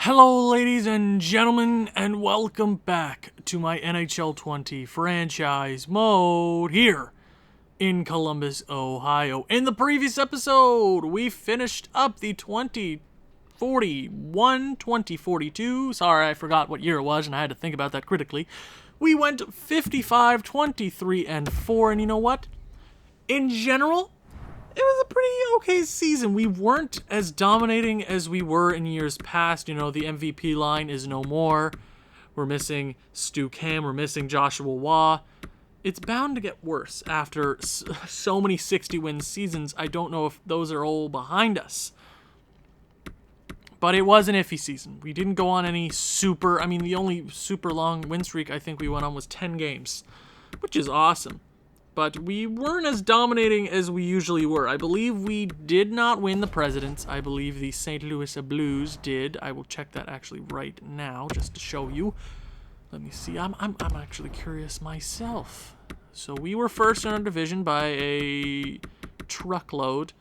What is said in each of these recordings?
Hello, ladies and gentlemen, and welcome back to my NHL 20 franchise mode here in Columbus, Ohio. In the previous episode, we finished up the 2042. Sorry, I forgot what year it was, and I had to think about that critically. We went 55, 23, and 4, and you know what? In general, it was a pretty okay season. We weren't as dominating as we were in years past. You know, the MVP line is no more. We're missing Stu Cam. We're missing Joshua Waugh. It's bound to get worse after so many 60-win seasons. I don't know if those are all behind us. But it was an iffy season. We didn't go on any the only super long win streak I think we went on was 10 games, which is awesome. But we weren't as dominating as we usually were. I believe we did not win the Presidents. I believe the St. Louis Blues did. I will check that actually right now just to show you. Let me see. I'm actually curious myself. So we were first in our division by a truckload.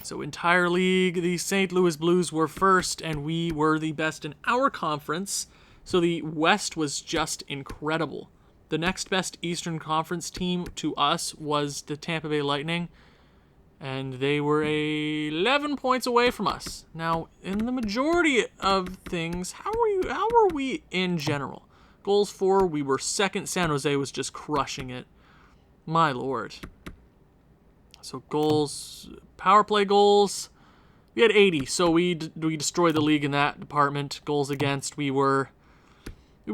So entire league, the St. Louis Blues were first, and we were the best in our conference. So the West was just incredible. The next best Eastern Conference team to us was the Tampa Bay Lightning, and they were 11 points away from us. Now, in the majority of things, how were we in general? Goals for, we were second. San Jose was just crushing it. My lord. So goals, power play goals, we had 80, so we destroyed the league in that department. Goals against, we were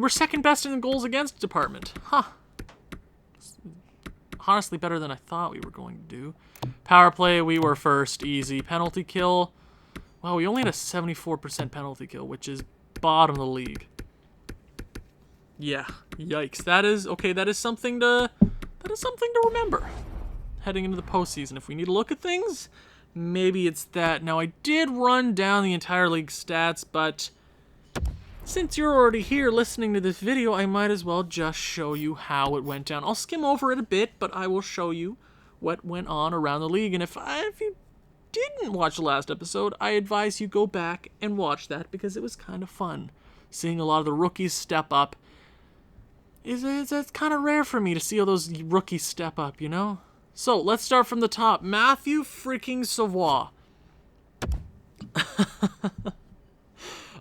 second best in the goals against department. Huh. Honestly, better than I thought we were going to do. Power play, we were first. Easy. Penalty kill. Wow, we only had a 74% penalty kill, which is bottom of the league. Yeah. Yikes. That is something to remember heading into the postseason. If we need to look at things, maybe it's that. Now, I did run down the entire league stats, but since you're already here listening to this video, I might as well just show you how it went down. I'll skim over it a bit, but I will show you what went on around the league. And if you didn't watch the last episode, I advise you go back and watch that because it was kind of fun. Seeing a lot of the rookies step up. It's kind of rare for me to see all those rookies step up, you know? So, let's start from the top. Matthew freaking Savoie.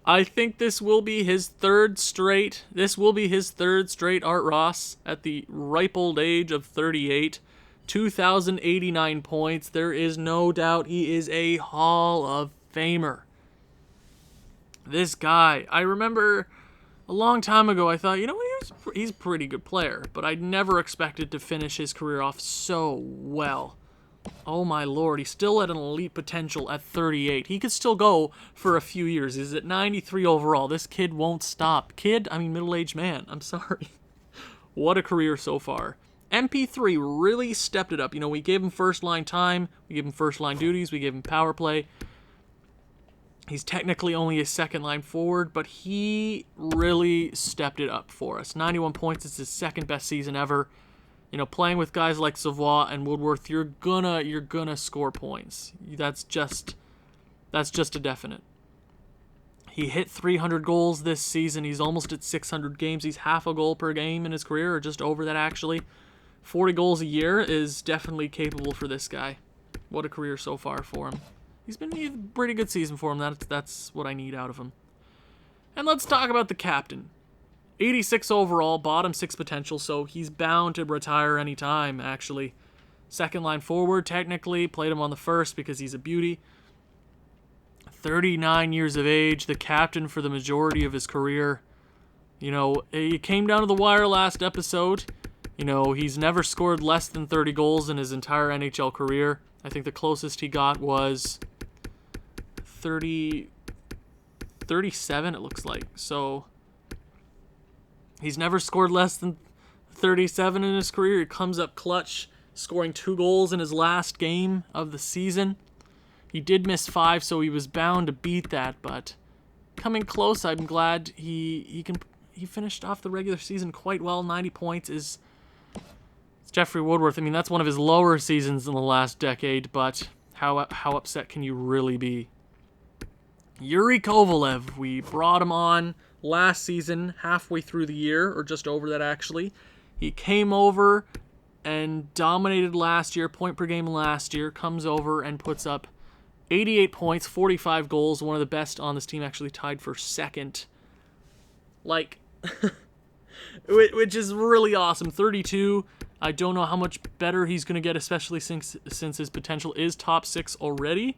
I think this will be his third straight. Art Ross at the ripe old age of 38. 2,089 points. There is no doubt he is a Hall of Famer. This guy, I remember a long time ago, I thought, he's a pretty good player, but I never expected to finish his career off so well. Oh my lord, he's still at an elite potential at 38. He could still go for a few years. He's at 93 overall. This kid won't stop. Middle-aged man. I'm sorry. What a career so far. MP3 really stepped it up. We gave him first-line time. We gave him first-line duties. We gave him power play. He's technically only a second-line forward, but he really stepped it up for us. 91 points is his second-best season ever. Playing with guys like Savoie and Woodworth, you're gonna score points. That's just a definite. He hit 300 goals this season. He's almost at 600 games. He's half a goal per game in his career, or just over that actually. 40 goals a year is definitely capable for this guy. What a career so far for him. He's been a pretty good season for him. That's what I need out of him. And let's talk about the captain. 86 overall, bottom 6 potential, so he's bound to retire anytime, actually. Second line forward, technically. Played him on the first because he's a beauty. 39 years of age, the captain for the majority of his career. It came down to the wire last episode. He's never scored less than 30 goals in his entire NHL career. I think the closest he got was 37, it looks like. So he's never scored less than 37 in his career. He comes up clutch, scoring 2 goals in his last game of the season. He did miss 5, so he was bound to beat that, but coming close. I'm glad he finished off the regular season quite well. 90 points is Jeffrey Woodworth. That's one of his lower seasons in the last decade, but how upset can you really be? Yuri Kovalev, we brought him on last season, halfway through the year, or just over that actually. He came over and dominated last year, point per game last year, comes over and puts up 88 points, 45 goals, one of the best on this team, actually tied for second. Like, which is really awesome. 32, I don't know how much better he's going to get, especially since his potential is top 6 already.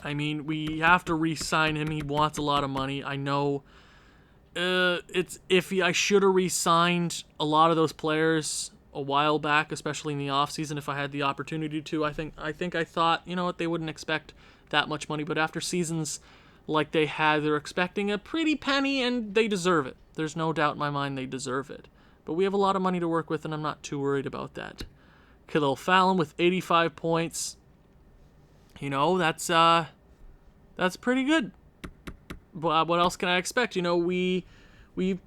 I mean, we have to re-sign him. He wants a lot of money. I know it's iffy. I should have re-signed a lot of those players a while back, especially in the offseason if I had the opportunity to. I thought, you know what, they wouldn't expect that much money, but after seasons like they had, they're expecting a pretty penny, and they deserve it. There's no doubt in my mind they deserve it. But we have a lot of money to work with, and I'm not too worried about that. Khalil Fallon with 85 points. You know, that's pretty good. But what else can I expect? You know, we've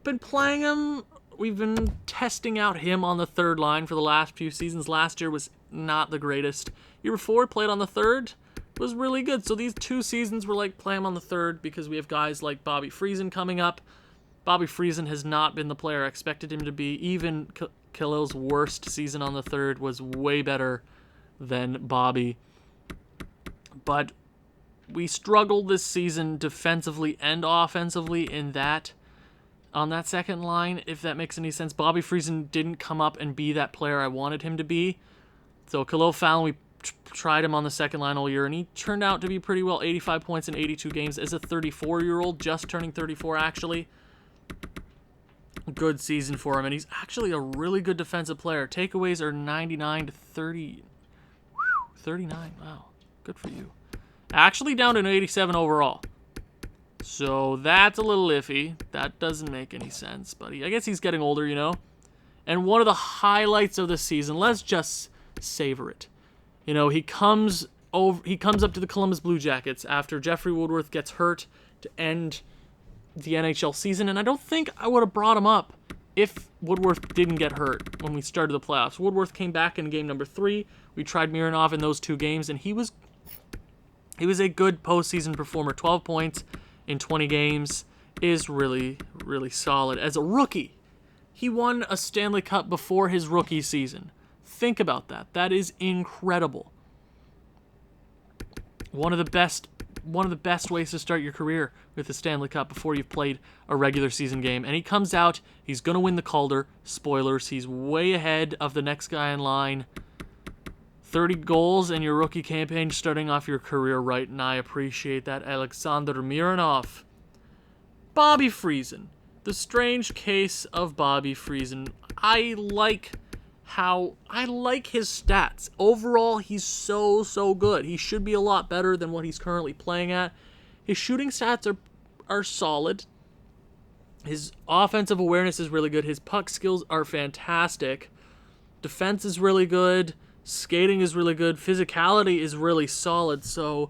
been playing him. We've been testing out him on the third line for the last few seasons. Last year was not the greatest. Year before, played on the third, was really good. So these 2 seasons were like, play him on the third because we have guys like Bobby Friesen coming up. Bobby Friesen has not been the player I expected him to be. Even Khalil's worst season on the third was way better than Bobby. But we struggled this season defensively and offensively on that second line, if that makes any sense. Bobby Friesen didn't come up and be that player I wanted him to be. So Khalil Fallon, we tried him on the second line all year, and he turned out to be pretty well. 85 points in 82 games as a 34-year-old, just turning 34 actually. Good season for him, and he's actually a really good defensive player. Takeaways are 99 to 30. 39, wow. Good for you. Actually down to an 87 overall. So that's a little iffy. That doesn't make any sense. But I guess he's getting older, you know. And one of the highlights of the season, let's just savor it. You know, he comes up to the Columbus Blue Jackets after Jeffrey Woodworth gets hurt to end the NHL season. And I don't think I would have brought him up if Woodworth didn't get hurt when we started the playoffs. Woodworth came back in game number 3. We tried Mironov in those 2 games, and he was a good postseason performer. 12 points in 20 games is really, really solid. As a rookie, he won a Stanley Cup before his rookie season. Think about that. That is incredible. One of the best ways to start your career with the Stanley Cup before you've played a regular season game. And he comes out, he's going to win the Calder. Spoilers, he's way ahead of the next guy in line. 30 goals in your rookie campaign, starting off your career right, and I appreciate that. Alexander Mironov. Bobby Friesen. The strange case of Bobby Friesen. I like his stats. Overall, he's so good. He should be a lot better than what he's currently playing at. His shooting stats are solid. His offensive awareness is really good. His puck skills are fantastic. Defense is really good. Skating is really good. Physicality is really solid. So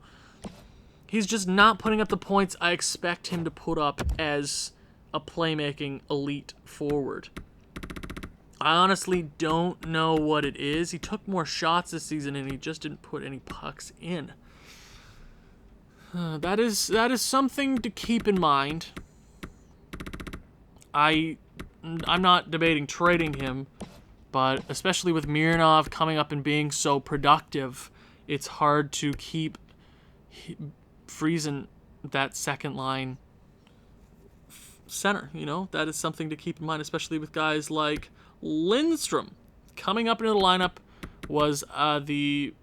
he's just not putting up the points I expect him to put up as a playmaking elite forward. I honestly don't know what it is. He took more shots this season and he just didn't put any pucks in. That is something to keep in mind. I'm not debating trading him, but especially with Mironov coming up and being so productive, it's hard to keep Friesen that second line center. You know, that is something to keep in mind, especially with guys like Lindstrom. Coming up into the lineup was the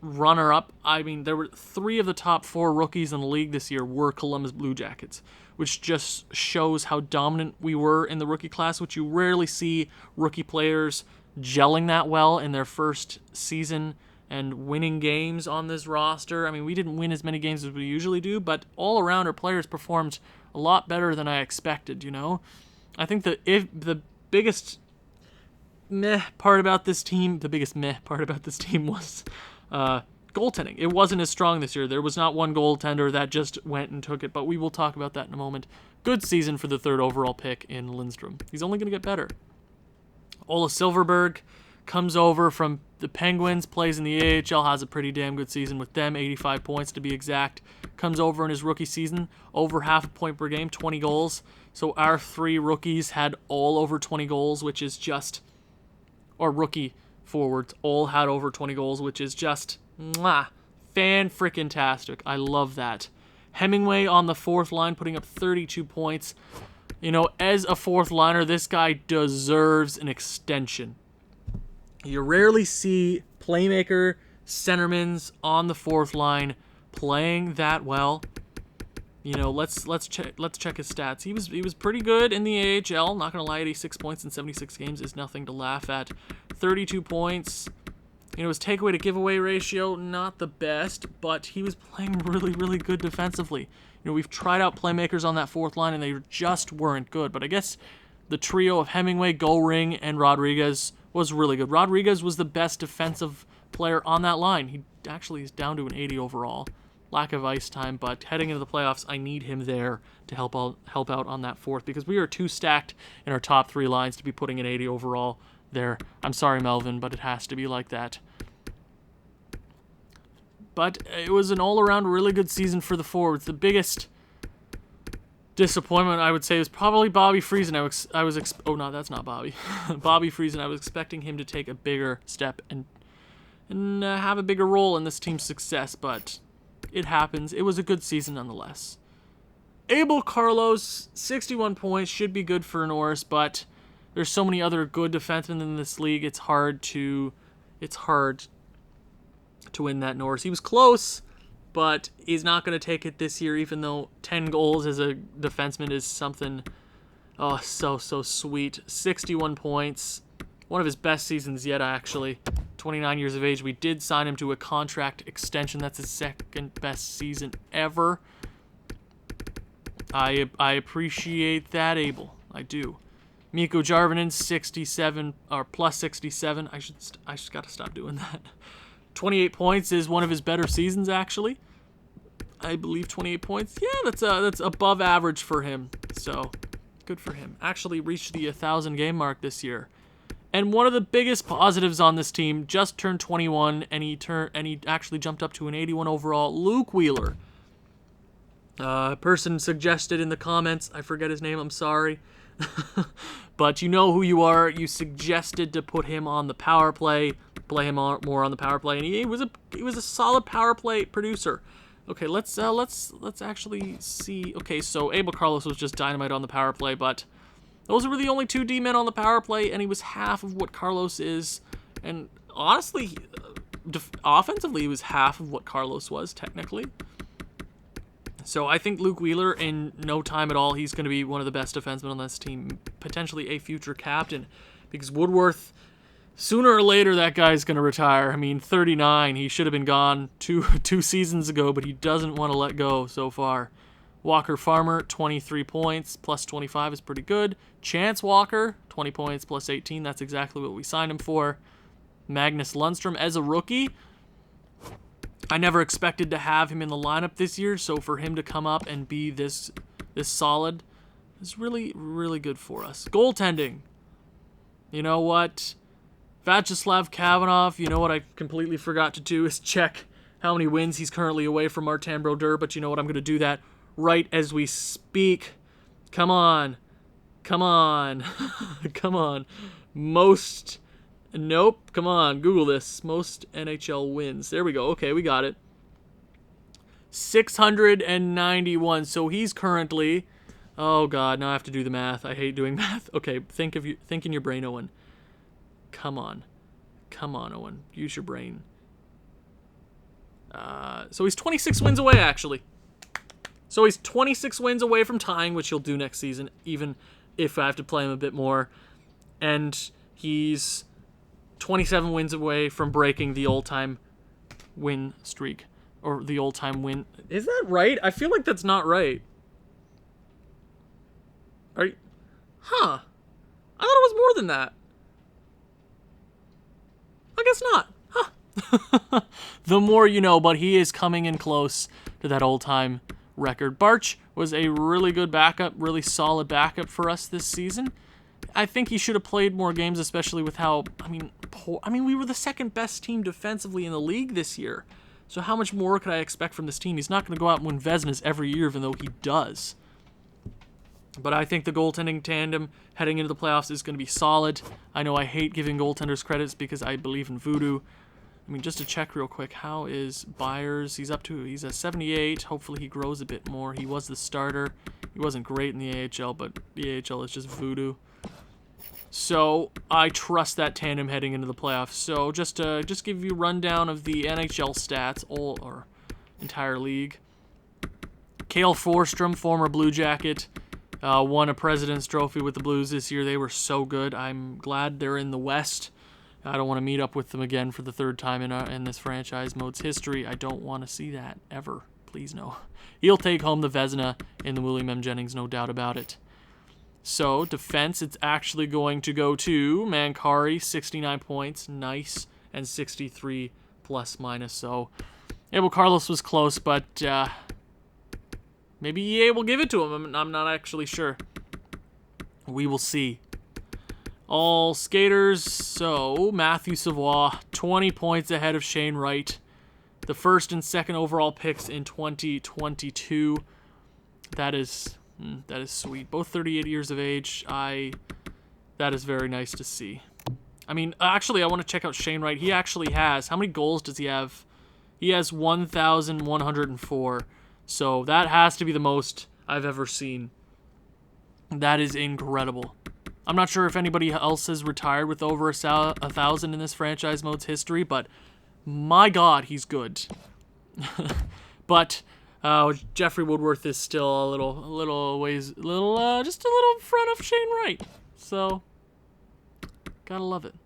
runner-up. I mean, there were 3 of the top 4 rookies in the league this year were Columbus Blue Jackets, which just shows how dominant we were in the rookie class, which you rarely see rookie players gelling that well in their first season and winning games on this roster. I mean, we didn't win as many games as we usually do, but all around our players performed a lot better than I expected, you know? I think the biggest meh part about this team was goaltending. It wasn't as strong this year. There was not one goaltender that just went and took it, but we will talk about that in a moment. Good season for the 3rd overall pick in Lindstrom. He's only going to get better. Ola Silverberg comes over from the Penguins, plays in the AHL, has a pretty damn good season with them, 85 points to be exact. Comes over in his rookie season, over half a point per game, 20 goals. So our 3 rookies had all over 20 goals, which is just, or rookie forwards all had over 20 goals, which is just, fan-frickin-tastic. I love that. Hemingway on the 4th line, putting up 32 points. You know, as a 4th liner, this guy deserves an extension. You rarely see playmaker centermans on the 4th line playing that well. You know, let's check his stats. He was pretty good in the AHL. Not gonna lie, 86 points in 76 games is nothing to laugh at. 32 points. You know, his takeaway to giveaway ratio, not the best, but he was playing really, really good defensively. You know, we've tried out playmakers on that 4th line, and they just weren't good. But I guess the trio of Hemingway, Goring, and Rodriguez was really good. Rodriguez was the best defensive player on that line. He actually is down to an 80 overall. Lack of ice time, but heading into the playoffs, I need him there to help out on that 4th, because we are too stacked in our top 3 lines to be putting an 80 overall there. I'm sorry, Melvin, but it has to be like that. But it was an all-around really good season for the forwards. The biggest disappointment, I would say, is probably Bobby Friesen. Oh no, that's not Bobby. Bobby Friesen. I was expecting him to take a bigger step and have a bigger role in this team's success, but it happens. It was a good season nonetheless. Abel Carlos, 61 points, should be good for Norris, but there's so many other good defensemen in this league. It's hard to win that Norris. He was close, but he's not going to take it this year, even though 10 goals as a defenseman is something so sweet. 61 points. One of his best seasons yet, actually. 29 years of age. We did sign him to a contract extension. That's his 2nd best season ever. I appreciate that, Abel. I do. Mikko Jarvinen, 67 or plus 67. I just got to stop doing that. 28 points is one of his better seasons, actually. I believe 28 points. Yeah, that's above average for him. So good for him. Actually reached the 1,000 game mark this year. And one of the biggest positives on this team, just turned 21, and he actually jumped up to an 81 overall. Luke Wheeler. A person suggested in the comments, I forget his name, I'm sorry. But you know who you are. You suggested to put him on the power play, play him more on the power play, and he was a solid power play producer. Okay, let's actually see. Okay, so Abel Carlos was just dynamite on the power play, but those were the only 2 D-men on the power play, and he was half of what Carlos is. And honestly, offensively, he was half of what Carlos was, technically. So I think Luke Wheeler, in no time at all, he's going to be one of the best defensemen on this team, potentially a future captain, because Woodworth, sooner or later, that guy's going to retire. I mean, 39, he should have been gone two seasons ago, but he doesn't want to let go so far. Walker Farmer, 23 points, plus 25 is pretty good. Chance Walker, 20 points, plus 18, that's exactly what we signed him for. Magnus Lundstrom, as a rookie, I never expected to have him in the lineup this year, so for him to come up and be this solid is really, really good for us. Goaltending. You know what? Vyacheslav Kavanov, you know what I completely forgot to do is check how many wins he's currently away from Martin Brodeur, but you know what? I'm going to do that right as we speak. Come on. Come on. Come on. Nope. Come on. Google this. Most NHL wins. There we go. Okay, we got it. 691. So he's currently... Oh, God. Now I have to do the math. I hate doing math. Okay, think in your brain, Owen. Come on. Come on, Owen. Use your brain. So he's 26 wins away, actually. So he's 26 wins away from tying, which he'll do next season, even if I have to play him a bit more. And he's 27 wins away from breaking the all-time win streak. Or the all-time win... Is that right? I feel like that's not right. Are you... Huh. I thought it was more than that. I guess not. Huh. The more you know, but he is coming in close to that all-time record. Barch was a really good backup, really solid backup for us this season. I think he should have played more games, especially with how, we were the second best team defensively in the league this year. So how much more could I expect from this team? He's not going to go out and win Vezinas every year, even though he does. But I think the goaltending tandem heading into the playoffs is going to be solid. I know I hate giving goaltenders credits because I believe in voodoo. Just to check real quick, how is Byers? He's at 78. Hopefully he grows a bit more. He was the starter. He wasn't great in the AHL, but the AHL is just voodoo. So I trust that tandem heading into the playoffs. So just to give you a rundown of the NHL stats, or entire league. Cale Forsstrom, former Blue Jacket, won a President's Trophy with the Blues this year. They were so good. I'm glad they're in the West. I don't want to meet up with them again for the third time in this franchise mode's history. I don't want to see that ever. Please no. He'll take home the Vezina in the William M. Jennings, no doubt about it. So, defense, it's actually going to go to Mankari, 69 points, nice, and 63 plus-minus. So, Abel Carlos was close, but maybe EA will give it to him. I'm not actually sure. We will see. All skaters, so Matthew Savoie, 20 points ahead of Shane Wright. The first and second overall picks in 2022. That is sweet. Both 38 years of age. That is very nice to see. Actually, I want to check out Shane Wright. He actually has, how many goals does he have? He has 1,104. So that has to be the most I've ever seen. That is incredible. I'm not sure if anybody else has retired with over 1,000 in this franchise mode's history, but my God, he's good. But Jeffrey Woodworth is still just a little in front of Shane Wright. So, gotta love it.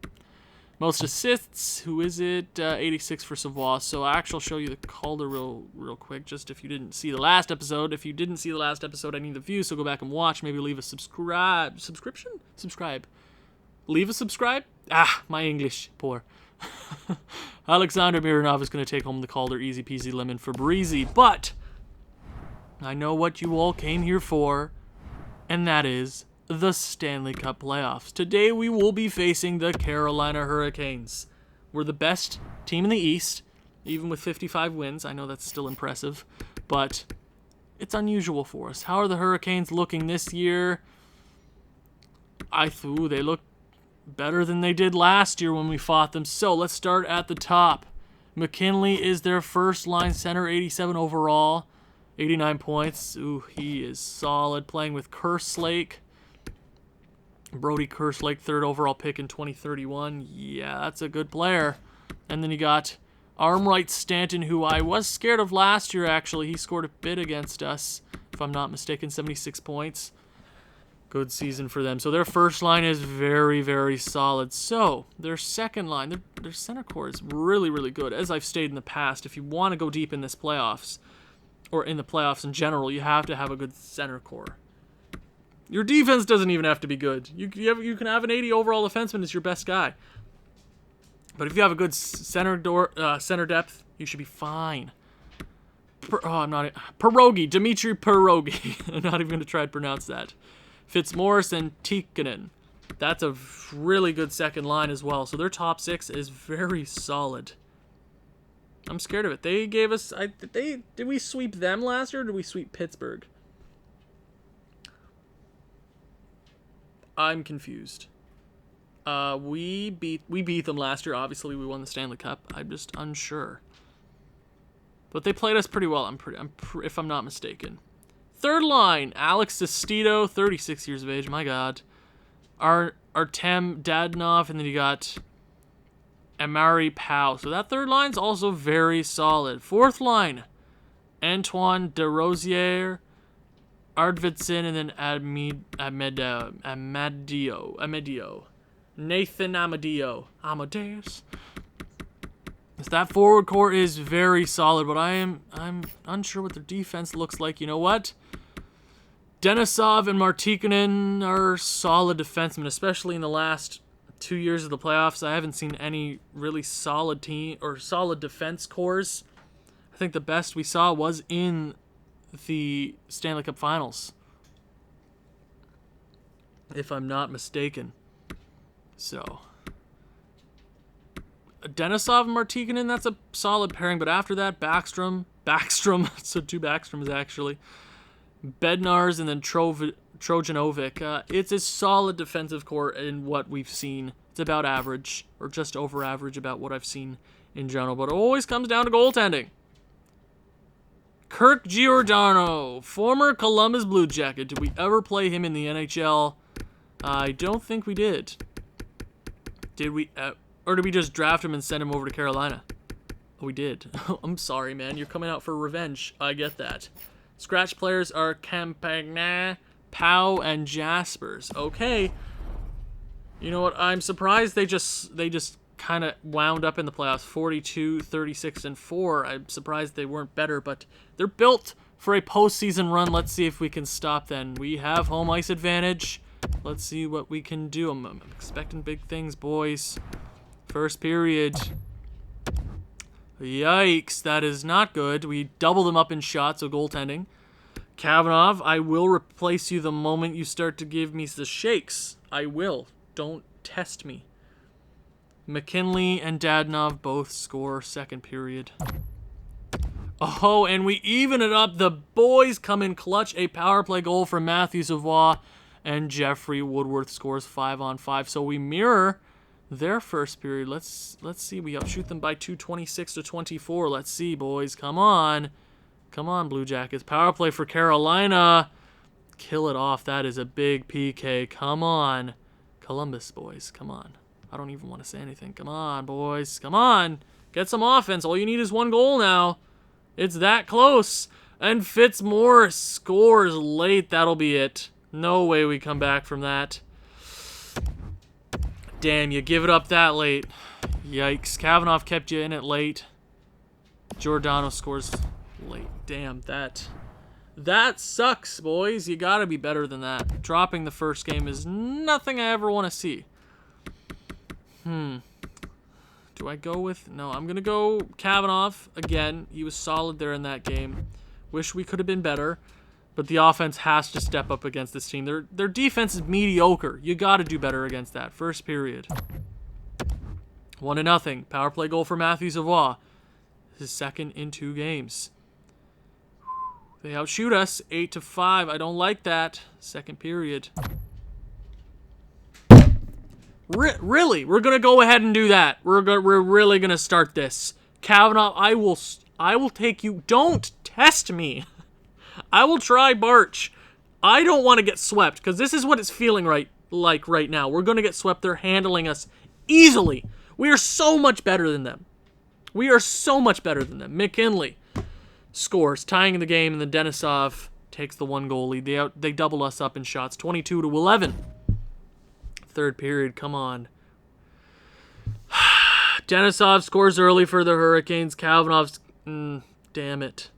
Most assists, who is it? 86 for Savoie. So I actually show you the Calder real quick, just if you didn't see the last episode. If you didn't see the last episode, I need the views, so go back and watch. Maybe leave a subscription? Subscribe. Leave a subscribe? My English, poor. Alexander Mironov is going to take home the Calder easy peasy lemon for breezy, but I know what you all came here for, and that is the Stanley Cup playoffs. Today we will be facing the Carolina Hurricanes. We're the best team in the East, even with 55 wins. I know that's still impressive, but it's unusual for us. How are the Hurricanes looking this year? They look better than they did last year when we fought them. So let's start at the top. McKinley is their first line center, 87 overall, 89 points. Ooh, he is solid, playing with Kerslake. Brody Kerslake, third overall pick in 2031. Yeah, that's a good player. And then you got Armwright Stanton, who I was scared of last year, actually. He scored a bit against us, if I'm not mistaken, 76 points. Good season for them. So their first line is very, very solid. So their second line, their center core is really, really good. As I've stated in the past, if you want to go deep in this playoffs, or in the playoffs in general, you have to have a good center core. Your defense doesn't even have to be good. You can have an 80 overall defenseman as your best guy. But if you have a good center depth, you should be fine. Pierogi, Dimitri Pierogi. I'm not even going to try to pronounce that. Fitzmaurice and Tikkanen. That's a really good second line as well. So their top six is very solid. I'm scared of it. They gave us... did we sweep them last year, or did we sweep Pittsburgh? I'm confused. We beat them last year. Obviously, we won the Stanley Cup. I'm just unsure. But they played us pretty well. If I'm not mistaken. Third line, Alex Sestito, 36 years of age. My God. Artem Dadonov, and then you got Amari Powell. So that third line's also very solid. Fourth line, Antoine DeRosier, Arvidsson, and then Amadio. Nathan Amadeus. So that forward core is very solid, but I'm unsure what their defense looks like. You know what? Denisov and Martikanen are solid defensemen, especially in the last 2 years of the playoffs. I haven't seen any really solid team or solid defense cores. I think the best we saw was in the Stanley Cup Finals. if I'm not mistaken. So, Denisov and Martikanen, that's a solid pairing. But after that, Backstrom, so 2 Backstroms actually, Bednars, and then Trojanovic. It's a solid defensive core in what we've seen. It's about average, or just over average about what I've seen in general. But it always comes down to goaltending. Kirk Giordano, former Columbus Blue Jacket. Did we ever play him in the NHL? I don't think we did. Did we? Or did we just draft him and send him over to Carolina? Oh, we did. I'm sorry, man. You're coming out for revenge. I get that. Scratch players are Campagna, Pau, and Jaspers. Okay. You know what? I'm surprised they just kind of wound up in the playoffs. 42, 36, and 4. I'm surprised they weren't better, but they're built for a postseason run. Let's see if we can stop them. We have home ice advantage. Let's see what we can do. I'm expecting big things, boys. First period. Yikes, that is not good. We doubled them up in shots, so goaltending. Kavanagh, I will replace you the moment you start to give me the shakes. I will. Don't test me. McKinley and Dadonov both score second period. Oh, and we even it up. The boys come in clutch. A power play goal from Matthew Savoie, and Jeffrey Woodworth scores 5-on-5. So we mirror their first period. Let's see. We outshoot them by 26-24. Let's see, boys. Come on. Come on, Blue Jackets. Power play for Carolina. Kill it off. That is a big PK. Come on. Columbus, boys. Come on. I don't even want to say anything. Come on, boys. Come on. Get some offense. All you need is 1 goal now. It's that close. And Fitzmaurice scores late. That'll be it. No way we come back from that. Damn, you give it up that late. Yikes. Kavanagh kept you in it late. Giordano scores late. Damn, that sucks, boys. You gotta be better than that. Dropping the first game is nothing I ever want to see. Do I go with... No, I'm going to go Kavanagh again. He was solid there in that game. Wish we could have been better. But the offense has to step up against this team. Their defense is mediocre. You got to do better against that. First period. 1-0. Power play goal for Matthew Savoie. His second in 2 games. They outshoot us 8-5. I don't like that. Second period. Really? We're going to go ahead and do that. We're really going to start this. Kavanagh, I will take you. Don't test me. I will try Barch. I don't want to get swept because this is what it's feeling like right now. We're going to get swept. They're handling us easily. We are so much better than them. We are so much better than them. McKinley scores, tying the game, and then Denisov takes the 1-goal lead. They double us up in shots, 22-11. Third period, come on. Denisov scores early for the Hurricanes. Kavanagh's... damn it.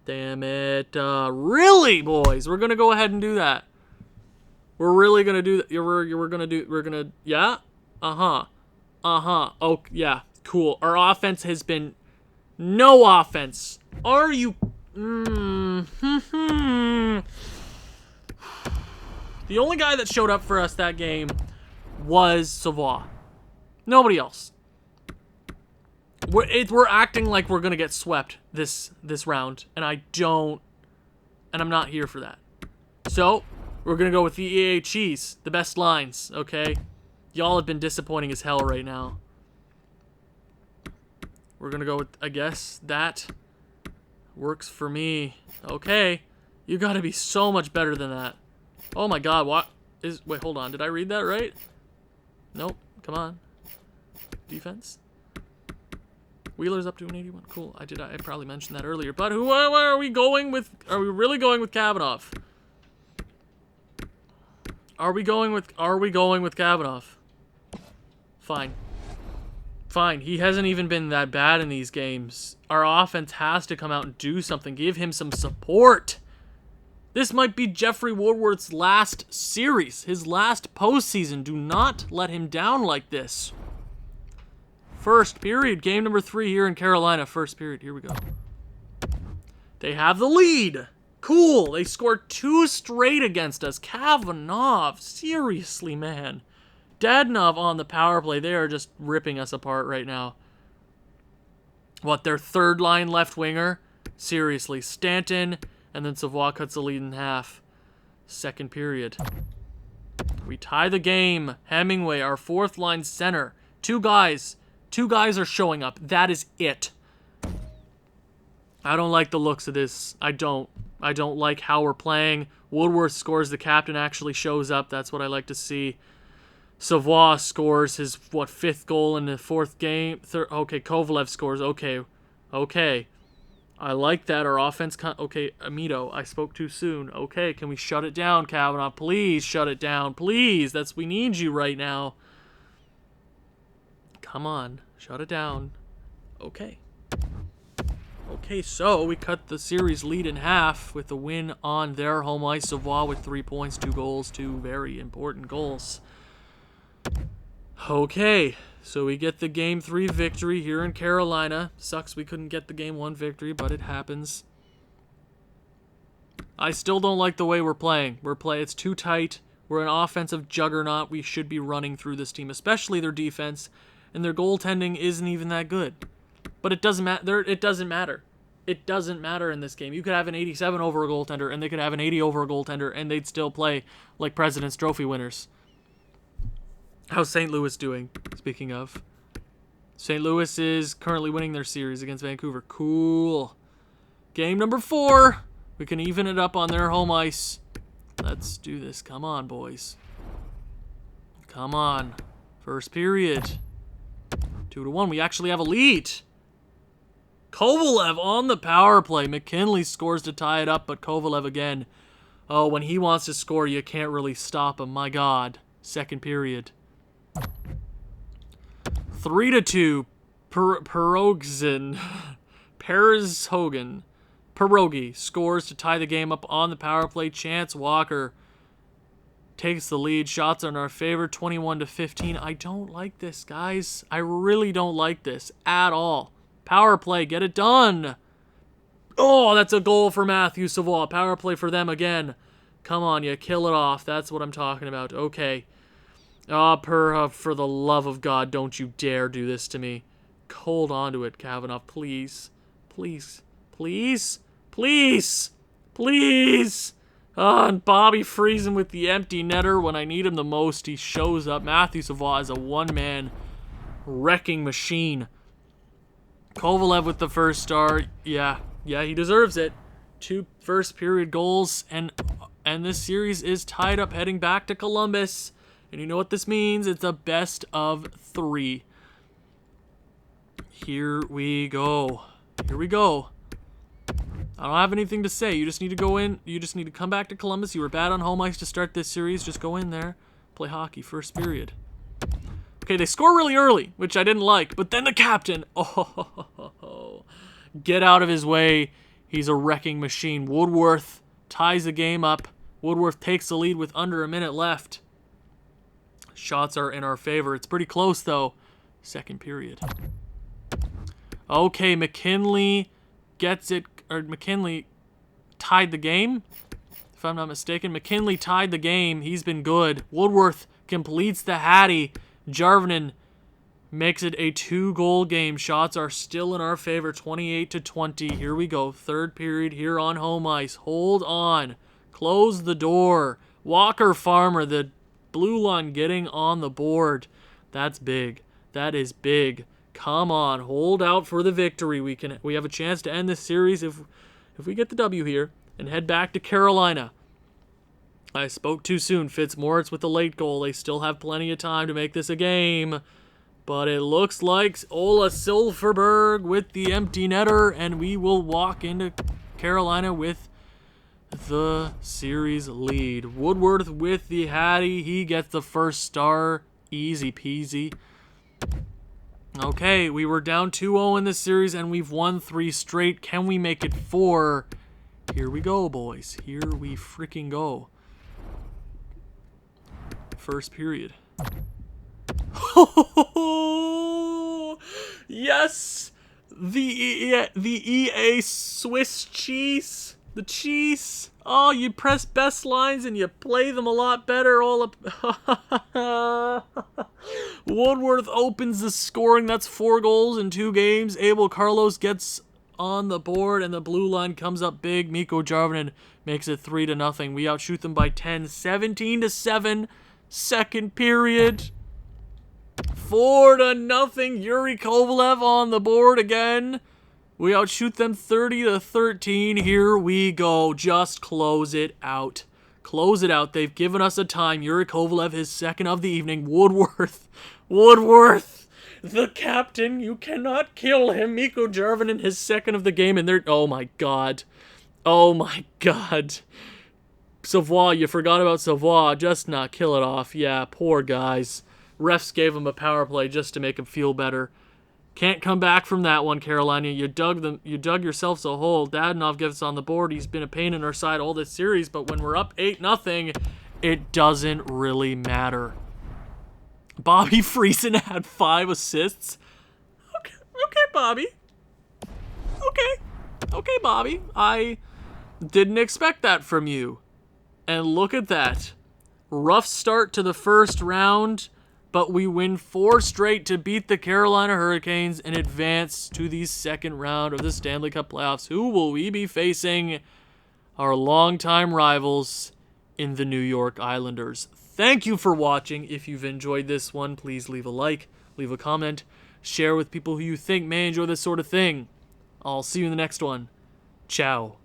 Damn it. Really, boys? We're going to go ahead and do that. We're really going to do that. We're going to... Yeah? Uh-huh. Oh, yeah. Cool. Our offense has been... No offense. Are you... The only guy that showed up for us that game was Savoie. Nobody else. We're acting like we're going to get swept this round, and I'm not here for that. So, we're going to go with the EA cheese, the best lines, okay? Y'all have been disappointing as hell right now. We're going to go with, I guess, that works for me. Okay. You got to be so much better than that. Oh my god, wait, hold on. Did I read that right? Nope. Come on. Defense. Wheeler's up to an 81. Cool. I probably mentioned that earlier. But who are we going with? Are we really going with Kavanagh? Are we going with Kavanagh? Fine. Fine. He hasn't even been that bad in these games. Our offense has to come out and do something. Give him some support. This might be Jeffrey Woodworth's last series, his last postseason. Do not let him down like this. First period, game number 3 here in Carolina. First period, here we go. They have the lead. Cool. They scored 2 straight against us. Kavanagh. Seriously, man. Dadonov on the power play. They are just ripping us apart right now. What, their third line left winger? Seriously. Stanton, and then Savoie cuts the lead in half. Second period. We tie the game. Hemingway, our fourth line center. Two guys are showing up. That is it. I don't like the looks of this. I don't like how we're playing. Woodworth scores. The captain actually shows up. That's what I like to see. Savoie scores his, fifth goal in the fourth game? Okay, Kovalev scores. Okay. I like that. Our offense... Okay, Amito, I spoke too soon. Okay, can we shut it down, Kavanagh? Please shut it down. Please. We need you right now. Come on. Shut it down. Okay. Okay, so we cut the series lead in half with a win on their home ice. Savoie with 3 points, 2 goals, 2 very important goals. Okay, so we get the Game 3 victory here in Carolina. Sucks we couldn't get the Game 1 victory, but it happens. I still don't like the way we're playing. It's too tight. We're an offensive juggernaut. We should be running through this team, especially their defense, and their goaltending isn't even that good. But it doesn't matter. It doesn't matter. It doesn't matter in this game. You could have an 87 over a goaltender, and they could have an 80 over a goaltender, and they'd still play like President's Trophy winners. How's St. Louis doing, speaking of? St. Louis is currently winning their series against Vancouver. Cool. Game number 4. We can even it up on their home ice. Let's do this. Come on, boys. Come on. First period. 2-1. We actually have a lead. Kovalev on the power play. McKinley scores to tie it up, but Kovalev again. Oh, when he wants to score, you can't really stop him. My God. Second period. 3-2. Pierogi scores to tie the game up on the power play. Chance Walker takes the lead. Shots are in our favor. 21-15. I don't like this, guys. I really don't like this at all. Power play, get it done. Oh, that's a goal for Matthew Savoie. Power play for them again. Come on, you kill it off. That's what I'm talking about. Okay. For the love of God, don't you dare do this to me. Hold on to it, Kavanagh, please. Please. Please. Please. Please. And Bobby freezing with the empty netter. When I need him the most, he shows up. Matthew Savoie is a one-man wrecking machine. Kovalev with the first star. Yeah, he deserves it. 2 first period goals, and this series is tied up heading back to Columbus. And you know what this means? It's a best of 3. Here we go. Here we go. I don't have anything to say. You just need to go in. You just need to come back to Columbus. You were bad on home ice to start this series. Just go in there. Play hockey. First period. Okay, they score really early, which I didn't like. But then the captain. Oh, get out of his way. He's a wrecking machine. Woodworth ties the game up. Woodworth takes the lead with under a minute left. Shots are in our favor. It's pretty close, though. Second period. Okay, McKinley gets it. Or McKinley tied the game, if I'm not mistaken. McKinley tied the game. He's been good. Woodworth completes the Hattie. Jarvinen makes it a 2-goal game. Shots are still in our favor. 28-20. Here we go. Third period here on home ice. Hold on. Close the door. Walker Farmer, the blue line, getting on the board. That's big. That is big. Come on, hold out for the victory. We have a chance to end this series if we get the W here and head back to Carolina. I spoke too soon. Fitzmaurice with the late goal. They still have plenty of time to make this a game. But it looks like Ola Silverberg with the empty netter, and we will walk into Carolina with the series lead. Woodworth with the Hattie. He gets the first star. Easy peasy. Okay, we were down 2-0 in this series, and we've won 3 straight. Can we make it 4? Here we go, boys. Here we freaking go. First period. Yes! The EA Swiss cheese. The Chiefs. Oh, you press best lines and you play them a lot better. All up. Woodworth opens the scoring. That's 4 goals in 2 games. Abel Carlos gets on the board and the blue line comes up big. Mikko Jarvinen makes it 3-0. We outshoot them by 10, 17-7. Second period. 4-0. Yuri Kovalev on the board again. We outshoot them 30-13. Here we go. Just close it out. Close it out. They've given us a time. Yuri Kovalev, his second of the evening. Woodworth, the captain. You cannot kill him. Mikko Jarvinen, his second of the game. And they're... Oh, my God. Oh, my God. Savoie, you forgot about Savoie. Just not kill it off. Yeah, poor guys. Refs gave him a power play just to make him feel better. Can't come back from that one, Carolina. You dug yourselves a hole. Dadonov gets on the board. He's been a pain in our side all this series, but when we're up 8-0, it doesn't really matter. Bobby Friesen had 5 assists. Okay, Bobby. Okay, Bobby. I didn't expect that from you. And look at that. Rough start to the first round, but we win 4 straight to beat the Carolina Hurricanes and advance to the second round of the Stanley Cup playoffs. Who will we be facing? Our longtime rivals in the New York Islanders. Thank you for watching. If you've enjoyed this one, please leave a like, leave a comment, share with people who you think may enjoy this sort of thing. I'll see you in the next one. Ciao.